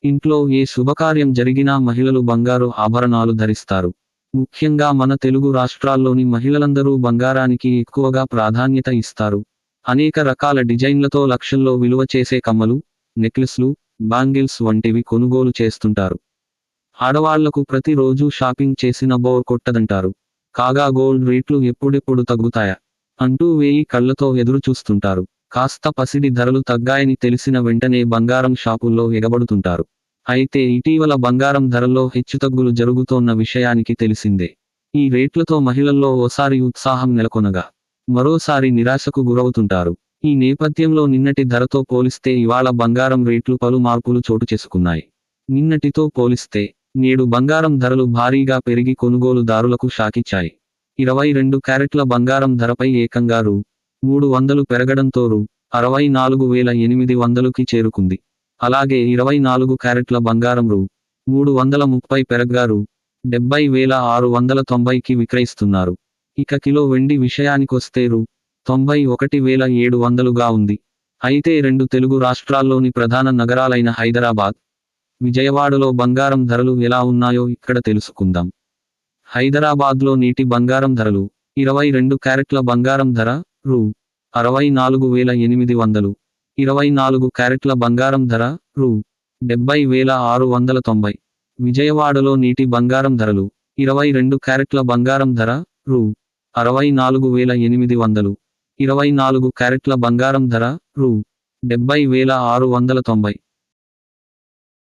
ఇంట్లో ఏ శుభకార్యం జరిగినా మహిళలు బంగారు ఆభరణాలు ధరిస్తారు. ముఖ్యంగా మన తెలుగు రాష్ట్రాల్లోని మహిళలందరూ బంగారానికి ఎక్కువగా ప్రాధాన్యత ఇస్తారు. అనేక రకాల డిజైన్లతో లక్షల్లో విలువ చేసే కమ్మలు, నెక్లెస్లు, బ్యాంగిల్స్ వంటివి కొనుగోలు చేస్తుంటారు. ఆడవాళ్లకు ప్రతిరోజు షాపింగ్ చేసిన బోర్ కొట్టదంటారు. కాగా గోల్డ్ రేట్లు ఎప్పుడెప్పుడు తగ్గుతాయా అంటూ వేయి కళ్లతో ఎదురు చూస్తుంటారు. కాస్త పసిడి ధరలు తగ్గాయని తెలిసిన వెంటనే బంగారం షాపుల్లో ఎగబడుతుంటారు. అయితే ఇటీవల బంగారం ధరల్లో హెచ్చుతగ్గులు జరుగుతోన్న విషయానికి తెలిసిందే. ఈ రేట్లతో మహిళల్లో ఓసారి ఉత్సాహం నెలకొనగా మరోసారి నిరాశకు గురవుతుంటారు. ఈ నేపథ్యంలో నిన్నటి ధరతో పోలిస్తే ఇవాళ బంగారం రేట్లు పలు మార్పులు చోటు చేసుకున్నాయి. నిన్నటితో పోలిస్తే నేడు బంగారం ధరలు భారీగా పెరిగి కొనుగోలుదారులకు షాకిచ్చాయి. 22 క్యారెట్ల బంగారం ధరపై ఏకంగా రూ. 300 పెరగడంతో రూ. 64,800కి చేరుకుంది. అలాగే 24 క్యారెట్ల బంగారం రూ. 330 పెరగ్గా రూ. 70,690కి విక్రయిస్తున్నారు. ఇక కిలో వెండి విషయానికొస్తే రూ. 91,700గా ఉంది. అయితే రెండు తెలుగు రాష్ట్రాల్లోని ప్రధాన నగరాలైన హైదరాబాద్, విజయవాడలో బంగారం ధరలు ఎలా ఉన్నాయో ఇక్కడ తెలుసుకుందాం. హైదరాబాద్లో నేటి బంగారం ధరలు: 22 క్యారెట్ల బంగారం ధర రూ. 64,800, 24 క్యారెట్ల బంగారం ధర రూ. 70,690. విజయవాడలో నేటి బంగారం ధరలు: 22 క్యారెట్ల బంగారం ధర రూ. 64,800, 24 క్యారెట్ల బంగారం ధర రూ. 70,690.